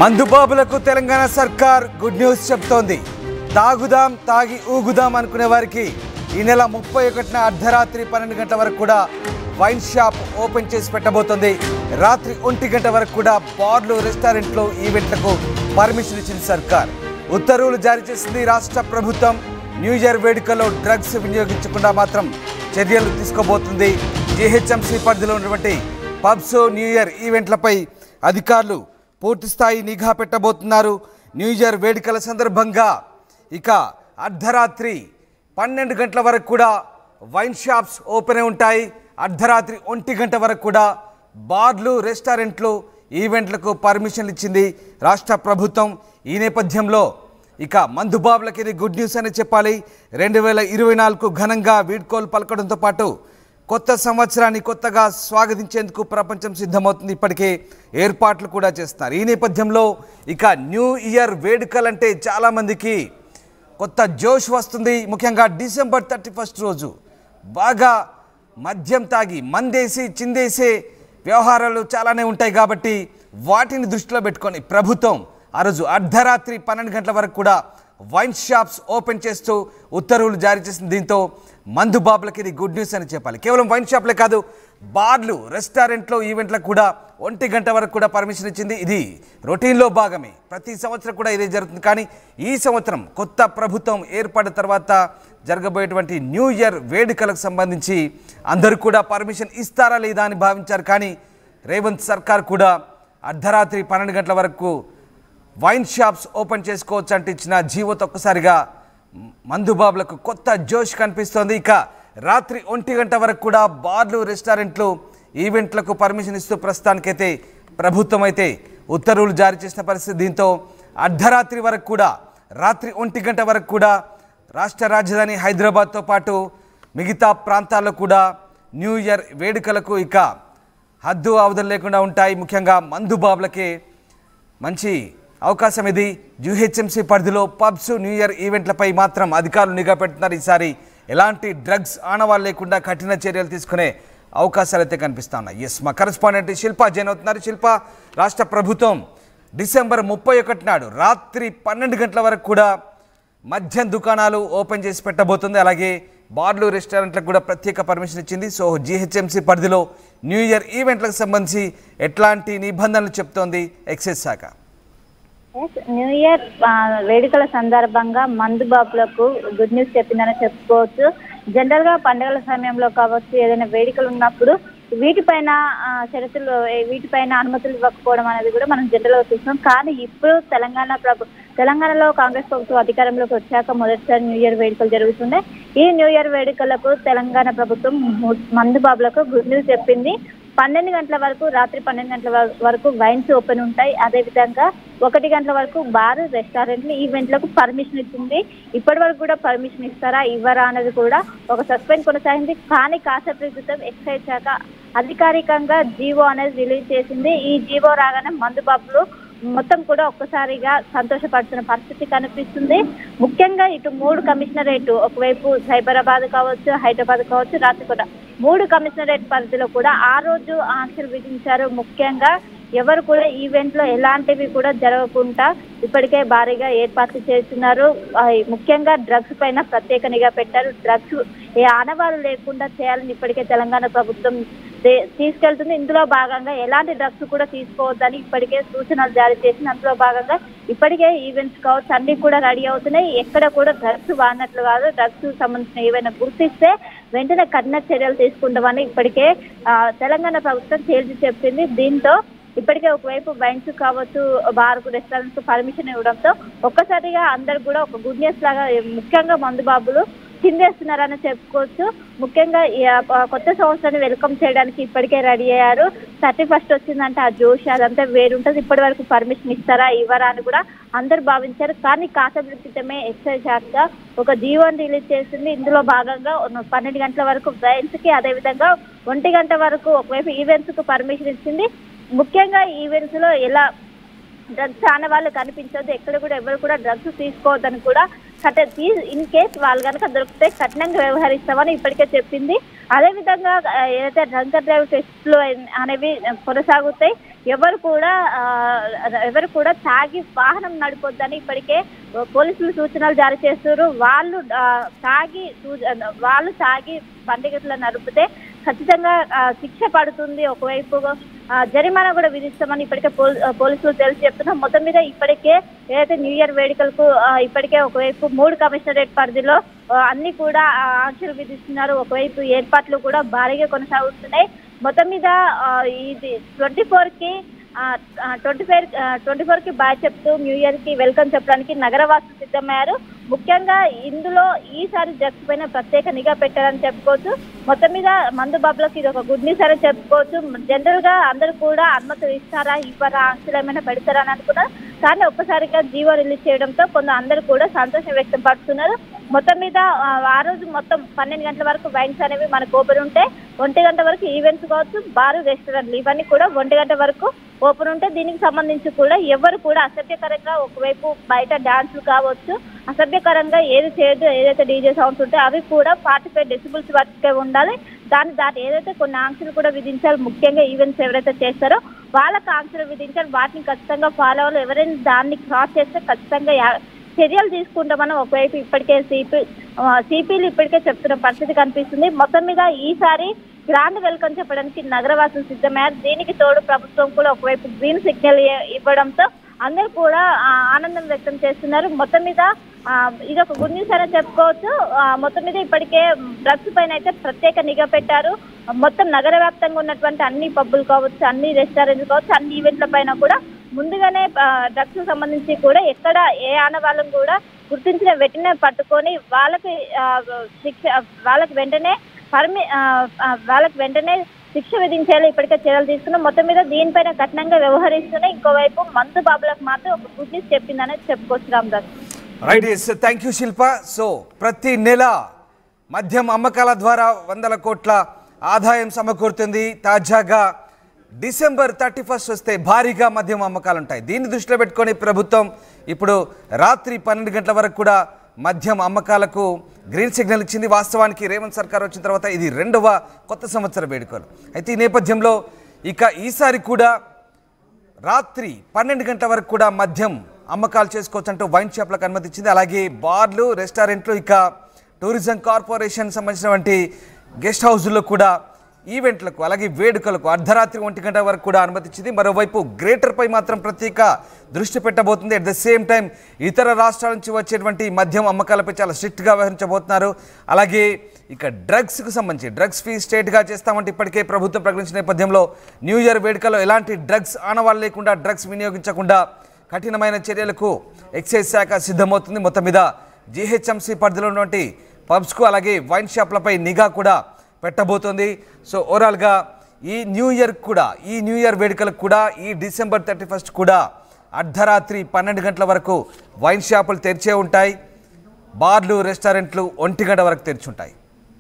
మందుబాబులకు తెలంగాణ సర్కార్ good news చెప్తోంది. తాగుదాం తాగి ఊగుదాం అనుకునే వారికి ఈ నెల 31న అర్ధరాత్రి 12 గంటల వరకు కూడా వైన్ షాప్ ఓపెన్ చేసి పెట్టబోతోంది. రాత్రి 1 గంట వరకు కూడా బార్లు, రెస్టారెంట్లు, ఈవెంట్లకు పర్మిషన్ ఇచ్చింది సర్కార్. ఉత్తర్వులు జారీ చేసింది రాష్ట్ర ప్రభుత్వం. న్యూ ఇయర్ వేడుకల్లో డ్రగ్స్ వినియోగించకుండా మాత్రం చర్యలు తీసుకోబోతుంది. జీహెచ్ఎంసీ పరిధిలో ఉన్నటువంటి పబ్స్, న్యూ ఇయర్ ఈవెంట్లపై అధికారులు పూర్తి స్థాయి నిఘా పెట్టబోతున్నారు. న్యూ ఇయర్ వేడుకల సందర్భంగా ఇక అర్ధరాత్రి 12 గంటల వరకు కూడా వైన్ షాప్స్ ఓపెన్ ఉంటాయి. అర్ధరాత్రి 1 గంట వరకు కూడా బార్లు, రెస్టారెంట్లు, ఈవెంట్లకు పర్మిషన్లు ఇచ్చింది రాష్ట్ర ప్రభుత్వం. ఈ నేపథ్యంలో ఇక మందుబాబులకి ఇది గుడ్ న్యూస్ అని చెప్పాలి. 2024 ఘనంగా వీడ్కోలు పలకడంతో పాటు కొత్త సంవత్సరాన్ని కొత్తగా స్వాగతించేందుకు ప్రపంచం సిద్ధమవుతుంది. ఇప్పటికే ఏర్పాట్లు కూడా చేస్తున్నారు. ఈ నేపథ్యంలో ఇక న్యూ ఇయర్ వేడుకలంటే చాలామందికి కొత్త జోష్ వస్తుంది. ముఖ్యంగా డిసెంబర్ 31 రోజు బాగా మద్యం తాగి మందేసి చిందేసే వ్యవహారాలు చాలానే ఉంటాయి. కాబట్టి వాటిని దృష్టిలో పెట్టుకొని ప్రభుత్వం ఆ రోజు అర్ధరాత్రి 12 గంటల వరకు కూడా వైన్ షాప్స్ ఓపెన్ చేస్తూ ఉత్తర్వులు జారీ చేసింది. దీంతో మందుబాబులకి ఇది గుడ్ న్యూస్ అని చెప్పాలి. కేవలం వైన్ షాప్లే కాదు, బార్లు, రెస్టారెంట్లు, ఈవెంట్లకు కూడా 1 గంట వరకు కూడా పర్మిషన్ ఇచ్చింది. ఇది రొటీన్లో భాగమే. ప్రతి సంవత్సరం కూడా ఇదే జరుగుతుంది. కానీ ఈ సంవత్సరం కొత్త ప్రభుత్వం ఏర్పడిన తర్వాత జరగబోయేటువంటి న్యూ ఇయర్ వేడుకలకు సంబంధించి అందరూ కూడా పర్మిషన్ ఇస్తారా లేదా అని భావించారు. కానీ రేవంత్ సర్కార్ కూడా అర్ధరాత్రి 12 గంటల వరకు వైన్ షాప్స్ ఓపెన్ చేసుకోవచ్చు అంటే ఇచ్చిన జీవోతో ఒక్కసారిగా మందుబాబులకు కొత్త జోష్ కనిపిస్తోంది. ఇక రాత్రి 1 గంట వరకు కూడా బార్లు, రెస్టారెంట్లు, ఈవెంట్లకు పర్మిషన్ ఇస్తూ ప్రస్తుతానికైతే ప్రభుత్వం అయితే ఉత్తర్వులు జారీ చేసిన పరిస్థితి. దీంతో అర్ధరాత్రి వరకు కూడా, రాత్రి 1 గంట వరకు కూడా రాష్ట్ర రాజధాని హైదరాబాద్తో పాటు మిగతా ప్రాంతాల్లో కూడా న్యూ ఇయర్ వేడుకలకు ఇక హద్దు అవధులు లేకుండా ఉంటాయి. ముఖ్యంగా మందుబాబులకే మంచి అవకాశం ఇది. జీహెచ్ఎంసీ పరిధిలో పబ్స్, న్యూ ఇయర్ ఈవెంట్లపై మాత్రం అధికారులు నిఘా పెడుతున్నారు. ఈసారి ఎలాంటి డ్రగ్స్ ఆనవాళ్ళు లేకుండా కఠిన చర్యలు తీసుకునే అవకాశాలు అయితే కనిపిస్తా ఉన్నాయి. ఎస్, మా కరెస్పాండెంట్ శిల్పా జైన్ అవుతున్నారు. శిల్ప, రాష్ట్ర ప్రభుత్వం డిసెంబర్ 31 నాడు రాత్రి 12 గంటల వరకు కూడా మద్యం దుకాణాలు ఓపెన్ చేసి పెట్టబోతుంది. అలాగే బార్లు, రెస్టారెంట్లకు కూడా ప్రత్యేక పర్మిషన్ ఇచ్చింది. సో జీహెచ్ఎంసీ పరిధిలో న్యూ ఇయర్ ఈవెంట్లకు సంబంధించి ఎట్లాంటి నిబంధనలు చెప్తోంది ఎక్సైజ్ శాఖ? న్యూ ఇయర్ వేడుకల సందర్భంగా మందుబాబులకు గుడ్ న్యూస్ చెప్పిందని చెప్పుకోవచ్చు. జనరల్ గా పండుగల సమయంలో కావచ్చు, ఏదైనా వేడుకలు ఉన్నప్పుడు వీటిపైన షరతులు, వీటిపైన అనుమతులు ఇవ్వకపోవడం అనేది కూడా మనం జనరల్ గా చూస్తాం. కానీ ఇప్పుడు తెలంగాణలో కాంగ్రెస్ ప్రభుత్వం అధికారంలోకి వచ్చాక మొదటిసారి న్యూ ఇయర్ వేడుకలు జరుగుతున్నాయి. ఈ న్యూ ఇయర్ వేడుకలకు తెలంగాణ ప్రభుత్వం మందుబాబులకు గుడ్ న్యూస్ చెప్పింది. 12 గంటల వరకు, రాత్రి 12 గంటల వరకు వైన్స్ ఓపెన్ ఉంటాయి. అదేవిధంగా 1 గంటల వరకు బార్, రెస్టారెంట్లు, ఈవెంట్లకు పర్మిషన్ ఇచ్చింది. ఇప్పటి వరకు కూడా పర్మిషన్ ఇస్తారా ఇవ్వరా అనేది కూడా ఒక సస్పెన్స్ కొనసాగింది. కానీ కాసేపటి క్రితం ఎక్సైజ్ శాఖ అధికారికంగా జీవో అనేది రిలీజ్ చేసింది. ఈ జీవో రాగానే మందుబాబులు మొత్తం కూడా ఒక్కసారిగా సంతోషపడుతున్న పరిస్థితి కనిపిస్తుంది. ముఖ్యంగా ఇటు 3 కమిషనరేట్, ఒకవైపు సైబరాబాద్ కావచ్చు, హైదరాబాద్ కావచ్చు, రాత్రికోట 3 కమిషనరేట్ పరిధిలో కూడా ఆ రోజు ఆంక్షలు విధించారు. ముఖ్యంగా ఎవరు కూడా ఈవెంట్లో ఎలాంటివి కూడా జరగకుండా ఇప్పటికే భారీగా ఏర్పాట్లు చేస్తున్నారు. ముఖ్యంగా డ్రగ్స్ పైన ప్రత్యేక నిఘా పెట్టారు. డ్రగ్స్ ఏ ఆనవాళ్ళు లేకుండా చేయాలని ఇప్పటికే తెలంగాణ ప్రభుత్వం తీసుకెళ్తుంది. ఇందులో భాగంగా ఎలాంటి డ్రగ్స్ కూడా తీసుకోవద్దని ఇప్పటికే సూచనలు జారీ చేసింది. అందులో భాగంగా ఇప్పటికే ఈవెంట్స్ కావచ్చు అన్ని కూడా రెడీ అవుతున్నాయి. ఎక్కడ కూడా డ్రగ్స్ వాడినట్లు కాదు. డ్రగ్స్ సంబంధించిన ఏవైనా గుర్తిస్తే వెంటనే కఠిన చర్యలు తీసుకుంటామని ఇప్పటికే తెలంగాణ ప్రభుత్వం తేల్చి చెప్పింది. దీంతో ఇప్పటికే ఒకవైపు వైన్స్ కావచ్చు, బార్కు, రెస్టారెంట్స్ పర్మిషన్ ఇవ్వడంతో ఒక్కసారిగా అందరు కూడా ఒక గుడ్ న్యూస్ లాగా ముఖ్యంగా మందుబాబులు చిందేస్తున్నారని చెప్పుకోవచ్చు. ముఖ్యంగా కొత్త సంవత్సరాన్ని వెల్కమ్ చేయడానికి ఇప్పటికే రెడీ అయ్యారు. 31 వచ్చిందంటే ఆ జోష్ అదంతా వేరుంటుంది. ఇప్పటి వరకు పర్మిషన్ ఇస్తారా ఇవ్వరా అని కూడా అందరు భావించారు. కానీ కాసేపటి క్రితమే ఎక్సైజ్ శాఖ ఒక జీవోని రిలీజ్ చేసింది. ఇందులో భాగంగా 12 గంటల వరకు వైన్స్ కి, అదేవిధంగా 1 గంట వరకు ఒకవైపు ఈవెంట్స్ కు పర్మిషన్ ఇచ్చింది. ముఖ్యంగా ఈవెంట్స్ లో ఎలా డ్రగ్స్ ఆనవాళ్ళు కనిపించొద్దు, ఎక్కడ కూడా ఎవరు కూడా డ్రగ్స్ తీసుకోవద్దని కూడా ఇన్ కేస్ వాళ్ళు కనుక దొరికితే కఠినంగా వ్యవహరిస్తామని ఇప్పటికే చెప్పింది. అదేవిధంగా ఏదైతే డ్రంక్ అండ్ డ్రైవ్ టెస్టులు అనేవి కొనసాగుతాయి. ఎవరు కూడా తాగి వాహనం నడిపొద్దని ఇప్పటికే పోలీసులు సూచనలు జారీ చేస్తున్నారు. వాళ్ళు తాగి బండిగట్లు నడిపితే ఖచ్చితంగా శిక్ష పడుతుంది. ఒకవైపు జరిమానా కూడా విధిస్తామని ఇప్పటికే పోలీసులు తెలిసి చెప్తున్నారు. మొత్తం మీద ఇప్పటికే ఏదైతే న్యూ ఇయర్ వేడుకలకు ఇప్పటికే ఒకవైపు 3 కమిషనరేట్ పరిధిలో అన్ని కూడా ఆంక్షలు విధిస్తున్నారు. ఒకవైపు ఏర్పాట్లు కూడా భారీగా కొనసాగుతున్నాయి. మొత్తం మీద ఇది 24 కి బాయ్ చెప్తూ న్యూ ఇయర్ కి వెల్కమ్ చెప్పడానికి నగరవాసులు సిద్ధమయ్యారు. ముఖ్యంగా ఇందులో ఈసారి డ్రగ్స్ పైన ప్రత్యేక నిఘా పెట్టారని చెప్పుకోవచ్చు. మొత్తం మీద మందు బాబులకు ఇది ఒక గుడ్ న్యూస్ అని చెప్పుకోవచ్చు. జనరల్ గా అందరూ కూడా అనుమతులు ఇస్తారా ఇవ్వరా ఆంక్షలు ఏమైనా పెడతారా అని అనుకున్నారు. కానీ ఒక్కసారిగా జీవో రిలీజ్ చేయడంతో అందరూ కూడా సంతోషం వ్యక్తం పడుతున్నారు. మొత్తం మీద ఆ రోజు మొత్తం 12 గంటల వరకు వైన్స్ అనేవి మనకు ఓపెన్ ఉంటాయి. 1 గంట వరకు ఈవెంట్స్ కావచ్చు, బారు, రెస్టారెంట్లు ఇవన్నీ కూడా 1 గంట వరకు ఓపెన్ ఉంటాయి. దీనికి సంబంధించి కూడా ఎవరు కూడా అసభ్యకరంగా ఒకవైపు బయట డాన్సులు కావచ్చు, అసభ్యకరంగా ఏది చేయదు. ఏదైతే డీజే సౌండ్స్ ఉంటాయో అవి కూడా 45 డెసిబుల్స్ వరకే ఉండాలి. దాని ఏదైతే కొన్ని ఆంక్షలు కూడా విధించారు. ముఖ్యంగా ఈవెంట్స్ ఎవరైతే చేస్తారో వాళ్ళకి ఆంక్షలు విధించారు. వాటిని ఖచ్చితంగా ఫాలో అవ్వాలి. ఎవరైనా దాన్ని క్రాస్ చేస్తే ఖచ్చితంగా చర్యలు తీసుకుంటామని ఒకవైపు ఇప్పటికే సిపిలు ఇప్పటికే చెప్తున్న పరిస్థితి కనిపిస్తుంది. మొత్తం మీద ఈసారి గ్రాండ్ వెల్కమ్ చెప్పడానికి నగరవాసులు సిద్ధమయ్యారు. దీనికి తోడు ప్రభుత్వం కూడా ఒకవైపు గ్రీన్ సిగ్నల్ ఇవ్వడంతో అందరూ కూడా ఆనందం వ్యక్తం చేస్తున్నారు. మొత్తం మీద ఇది ఒక గుడ్ న్యూస్ అని చెప్పుకోవచ్చు. మొత్తం మీద ఇప్పటికే డ్రగ్స్ పైన అయితే ప్రత్యేక నిఘా పెట్టారు. మొత్తం నగర వ్యాప్తంగా ఉన్నటువంటి అన్ని పబ్బులు కావచ్చు, అన్ని రెస్టారెంట్లు కావచ్చు, అన్ని ఈవెంట్ల పైన కూడా ముందుగానే డ్రగ్స్ సంబంధించి కూడా ఎక్కడ ఏ ఆనవాళ్ళను కూడా గుర్తించిన వెంటనే పట్టుకొని వాళ్ళకి వెంటనే శిక్ష విధించేలా ఇప్పటికే చర్యలు తీసుకున్నాం. మొత్తం మీద దీనిపైన కఠినంగా వ్యవహరిస్తూనే ఇంకోవైపు మందు బాబులకు మాత్రం ఒక గుడ్ న్యూస్ చెప్పిందని చెప్పుకోవచ్చు. Ramdas. Right, thank you Shilpa. So ప్రతి నెల మద్యం అమ్మకాల ద్వారా 100 కోట్ల ఆదాయం సమకూరుతుంది. తాజాగా డిసెంబర్ 31 వస్తే భారీగా మద్యం అమ్మకాలు ఉంటాయి. దీన్ని దృష్టిలో పెట్టుకొని ప్రభుత్వం ఇప్పుడు రాత్రి 12 గంటల వరకు కూడా మద్యం అమ్మకాలకు గ్రీన్ సిగ్నల్ ఇచ్చింది. వాస్తవానికి రేవంత్ సర్కార్ వచ్చిన తర్వాత ఇది 2వ కొత్త సంవత్సర వేడుకలు. అయితే ఈ నేపథ్యంలో ఇక ఈసారి కూడా రాత్రి 12 గంటల వరకు కూడా మద్యం అమ్మకాలు చేసుకోవచ్చు అంటూ వైన్ షాప్లకు అనుమతి ఇచ్చింది. అలాగే బార్లు, రెస్టారెంట్లు, ఇక టూరిజం కార్పొరేషన్ సంబంధించినటువంటి గెస్ట్ హౌస్లో కూడా ఈవెంట్లకు అలాగే వేడుకలకు అర్ధరాత్రి 1 గంట వరకు కూడా అనుమతి ఇచ్చింది. మరోవైపు గ్రేటర్పై మాత్రం ప్రత్యేక దృష్టి పెట్టబోతుంది. అట్ ద సేమ్ టైం ఇతర రాష్ట్రాల నుంచి వచ్చేటువంటి మద్యం అమ్మకాలపై చాలా స్ట్రిక్ట్గా వ్యవహరించబోతున్నారు. అలాగే ఇక డ్రగ్స్కు సంబంధించి డ్రగ్స్ ఫీ స్టేట్గా చేస్తామంటే ఇప్పటికే ప్రభుత్వం ప్రకటించిన నేపథ్యంలో న్యూ ఇయర్ వేడుకలో ఎలాంటి డ్రగ్స్ ఆనవాళ్ళు లేకుండా, డ్రగ్స్ వినియోగించకుండా కఠినమైన చర్యలకు ఎక్సైజ్ శాఖ సిద్ధమవుతుంది. మొత్తం మీద జీహెచ్ఎంసీ పరిధిలో ఉన్నటువంటి పబ్స్కు అలాగే వైన్ షాప్లపై నిఘా కూడా పెట్టబోతోంది. సో ఓవరాల్గా ఈ న్యూ ఇయర్ వేడుకలకు కూడా ఈ డిసెంబర్ 31 కూడా అర్ధరాత్రి 12 గంటల వరకు వైన్ షాపులు తెరిచే ఉంటాయి. బార్లు, రెస్టారెంట్లు 1 గంట వరకు తెరిచి ఉంటాయి.